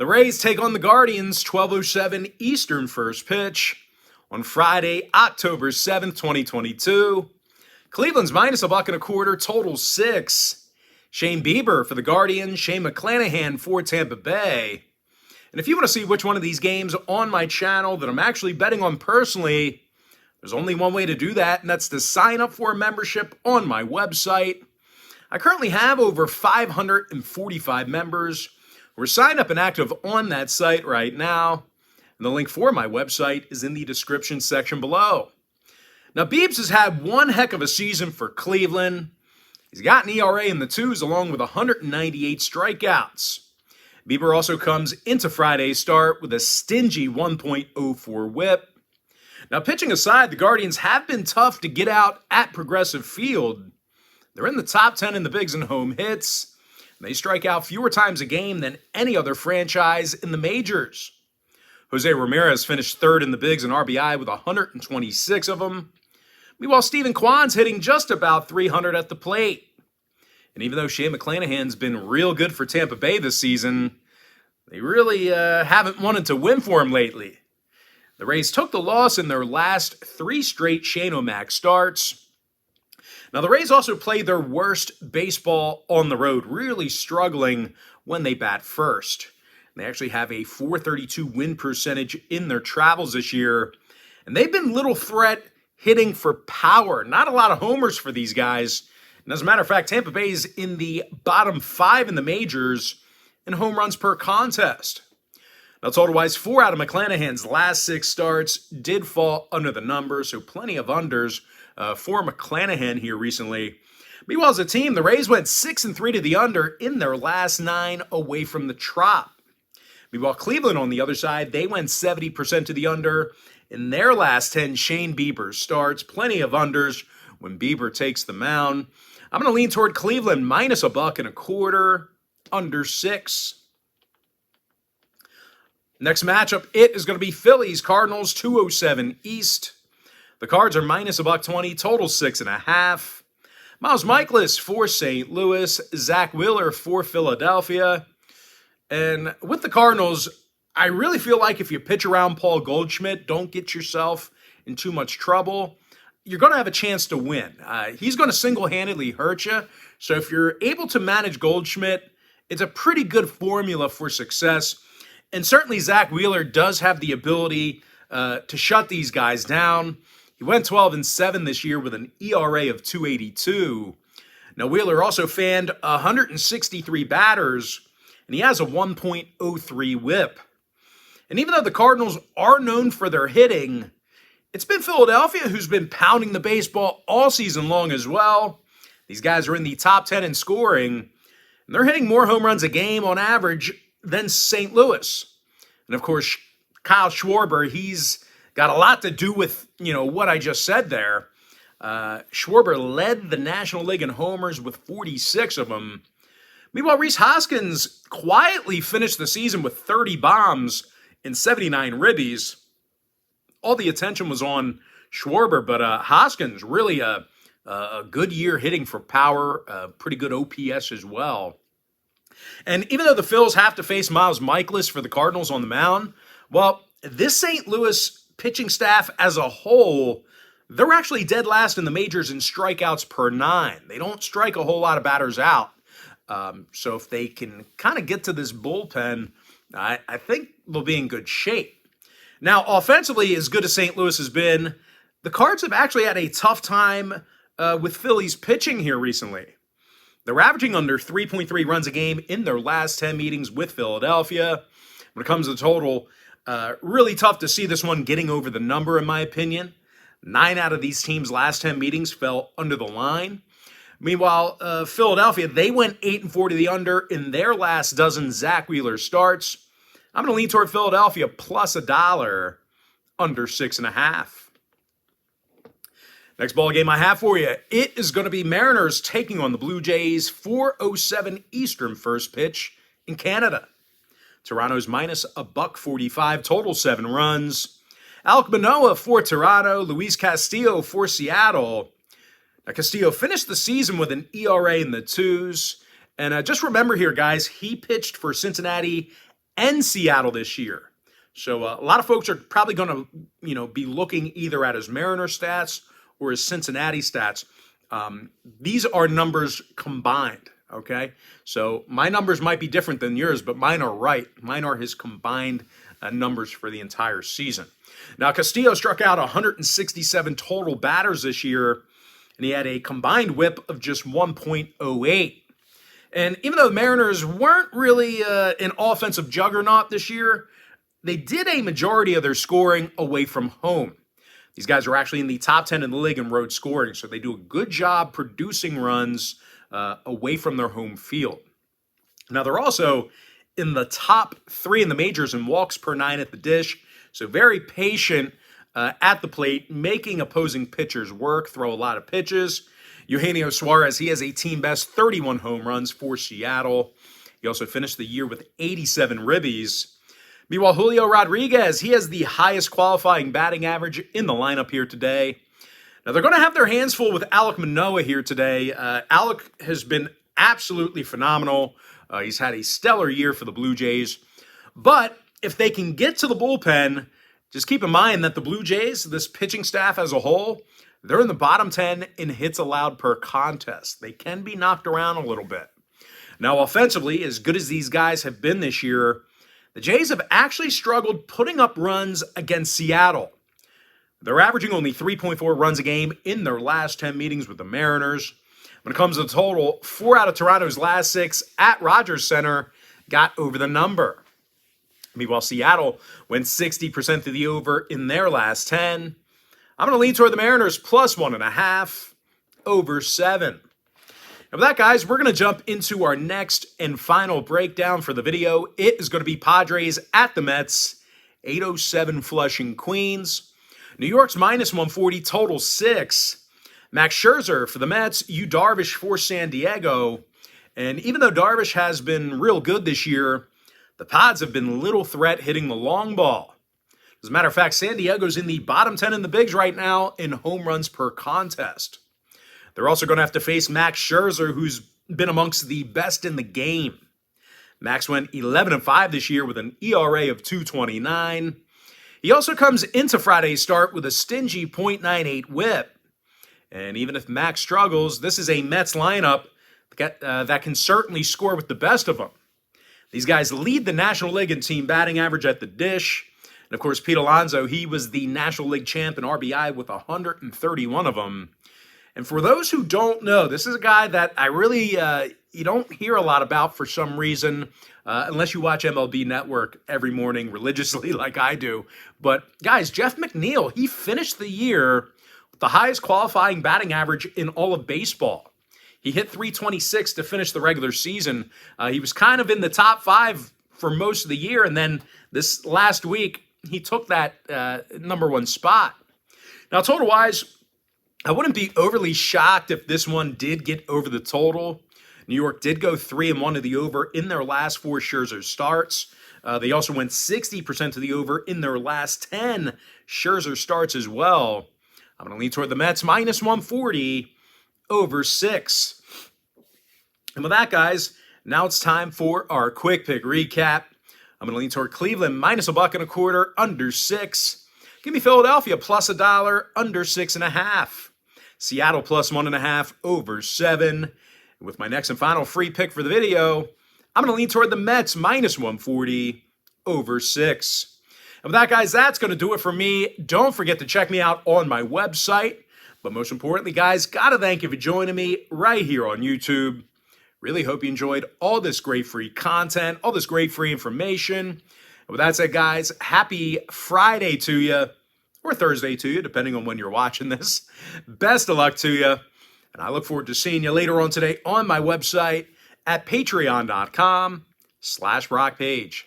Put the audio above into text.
The Rays take on the Guardians, 12:07 Eastern first pitch on Friday, October 7th, 2022. Cleveland's minus $1.25, total 6. Shane Bieber for the Guardians, Shane McClanahan for Tampa Bay. And if you want to see which one of these games on my channel that I'm actually betting on personally, there's only one way to do that, and that's to sign up for a membership on my website. I currently have over 545 members who are signed up and active on that site right now. And the link for my website is in the description section below. Now, Biebs has had one heck of a season for Cleveland. He's got an ERA in the 2s along with 198 strikeouts. Bieber also comes into Friday's start with a stingy 1.04 whip. Now, pitching aside, the Guardians have been tough to get out at Progressive Field. They're in the top 10 in the bigs in home hits. They strike out fewer times a game than any other franchise in the majors. Jose Ramirez finished third in the bigs in RBI with 126 of them. Meanwhile, Steven Kwan's hitting just about 300 at the plate. And even though Shane McClanahan's been real good for Tampa Bay this season, they really haven't wanted to win for him lately. The Rays took the loss in their last 3 straight Shane O'Mac starts. Now, the Rays also played their worst baseball on the road, really struggling when they bat first. They actually have a .432 win percentage in their travels this year, and they've been little threat hitting for power. Not a lot of homers for these guys. And as a matter of fact, Tampa Bay's in the bottom 5 in the majors in home runs per contest. Now, total-wise, 4 out of McClanahan's last 6 starts did fall under the number, so plenty of unders for McClanahan here recently. Meanwhile, as a team, the Rays went 6-3 to the under in their last 9 away from the Trop. Meanwhile, Cleveland, on the other side, they went 70% to the under in their last 10 Shane Bieber starts. Plenty of unders when Bieber takes the mound. I'm going to lean toward Cleveland, minus $1.25, under 6. Next matchup, it is going to be Phillies, Cardinals, 2:07 East. The Cards are minus $1.20, total 6.5. Miles Mikolas for St. Louis, Zach Wheeler for Philadelphia. And with the Cardinals, I really feel like if you pitch around Paul Goldschmidt, don't get yourself in too much trouble, you're going to have a chance to win. He's going to single-handedly hurt you. So if you're able to manage Goldschmidt, it's a pretty good formula for success. And certainly Zach Wheeler does have the ability to shut these guys down. He went 12-7 this year with an ERA of 2.82. Now, Wheeler also fanned 163 batters, and he has a 1.03 whip. And even though the Cardinals are known for their hitting, it's been Philadelphia who's been pounding the baseball all season long as well. These guys are in the top 10 in scoring, and they're hitting more home runs a game on average than St. Louis. And of course, Kyle Schwarber, he's got a lot to do with, what I just said there. Schwarber led the National League in homers with 46 of them. Meanwhile, Rhys Hoskins quietly finished the season with 30 bombs and 79 ribbies. All the attention was on Schwarber, but Hoskins really a good year hitting for power, pretty good OPS as well. And even though the Phils have to face Miles Mikolas for the Cardinals on the mound, well, this St. Louis pitching staff as a whole, they're actually dead last in the majors in strikeouts per 9. They don't strike a whole lot of batters out. So if they can kind of get to this bullpen, I think they'll be in good shape. Now, offensively, as good as St. Louis has been, the Cards have actually had a tough time with Phillies pitching here recently. They're averaging under 3.3 runs a game in their last 10 meetings with Philadelphia. When it comes to the total, really tough to see this one getting over the number, in my opinion. 9 out of these teams' last 10 meetings fell under the line. Meanwhile, Philadelphia, they went 8-4 to the under in their last dozen Zach Wheeler starts. I'm going to lean toward Philadelphia plus $1, under 6.5. Next ball game I have for you, it is going to be Mariners taking on the Blue Jays, 4:07 Eastern first pitch in Canada. Toronto's minus $1.45, total 7 runs. Alek Manoah for Toronto, Luis Castillo for Seattle. Now, Castillo finished the season with an ERA in the 2s. And just remember here, guys, he pitched for Cincinnati and Seattle this year. So a lot of folks are probably going to, be looking either at his Mariner stats or his Cincinnati stats. These are numbers combined, okay? So my numbers might be different than yours, but mine are right. Mine are his combined numbers for the entire season. Now, Castillo struck out 167 total batters this year, and he had a combined whip of just 1.08. And even though the Mariners weren't really an offensive juggernaut this year, they did a majority of their scoring away from home. These guys are actually in the top 10 in the league in road scoring, so they do a good job producing runs away from their home field. Now, they're also in the top 3 in the majors in walks per 9 at the dish, so very patient at the plate, making opposing pitchers work, throw a lot of pitches. Eugenio Suarez, he has a team-best 31 home runs for Seattle. He also finished the year with 87 ribbies. Meanwhile, Julio Rodriguez, he has the highest qualifying batting average in the lineup here today. Now, they're going to have their hands full with Alek Manoah here today. Alek has been absolutely phenomenal. He's had a stellar year for the Blue Jays. But if they can get to the bullpen, just keep in mind that the Blue Jays, this pitching staff as a whole, they're in the bottom 10 in hits allowed per contest. They can be knocked around a little bit. Now, offensively, as good as these guys have been this year, the Jays have actually struggled putting up runs against Seattle. They're averaging only 3.4 runs a game in their last 10 meetings with the Mariners. When it comes to the total, 4 out of Toronto's last 6 at Rogers Center got over the number. Meanwhile, Seattle went 60% to the over in their last 10. I'm going to lean toward the Mariners plus 1.5, over 7. And with that, guys, we're going to jump into our next and final breakdown for the video. It is going to be Padres at the Mets, 807 Flushing, Queens. New York's minus 140, total 6. Max Scherzer for the Mets, Yu Darvish for San Diego. And even though Darvish has been real good this year, the Pods have been little threat hitting the long ball. As a matter of fact, San Diego's in the bottom 10 in the bigs right now in home runs per contest. They're also going to have to face Max Scherzer, who's been amongst the best in the game. Max went 11-5 this year with an ERA of 2.29. He also comes into Friday's start with a stingy .98 whip. And even if Max struggles, this is a Mets lineup that can certainly score with the best of them. These guys lead the National League in team batting average at the dish. And of course, Pete Alonso, he was the National League champ in RBI with 131 of them. And for those who don't know, this is a guy that I really, you don't hear a lot about for some reason, unless you watch MLB Network every morning religiously like I do. But guys, Jeff McNeil, he finished the year with the highest qualifying batting average in all of baseball. He hit .326 to finish the regular season. He was kind of in the top 5 for most of the year. And then this last week, he took that number 1 spot. Now, total-wise, I wouldn't be overly shocked if this one did get over the total. New York did go 3-1 to the over in their last 4 Scherzer starts. They also went 60% to the over in their last 10 Scherzer starts as well. I'm going to lean toward the Mets, minus 140, over 6. And with that, guys, now it's time for our quick pick recap. I'm going to lean toward Cleveland, minus $1.25, under 6. Give me Philadelphia, plus $1, under 6.5. Seattle, plus 1.5, over 7. And with my next and final free pick for the video, I'm going to lean toward the Mets, minus 140, over 6. And with that, guys, that's going to do it for me. Don't forget to check me out on my website. But most importantly, guys, got to thank you for joining me right here on YouTube. Really hope you enjoyed all this great free content, all this great free information. And with that said, guys, happy Friday to you, or Thursday to you, depending on when you're watching this. Best of luck to you. And I look forward to seeing you later on today on my website at patreon.com/BrockPage.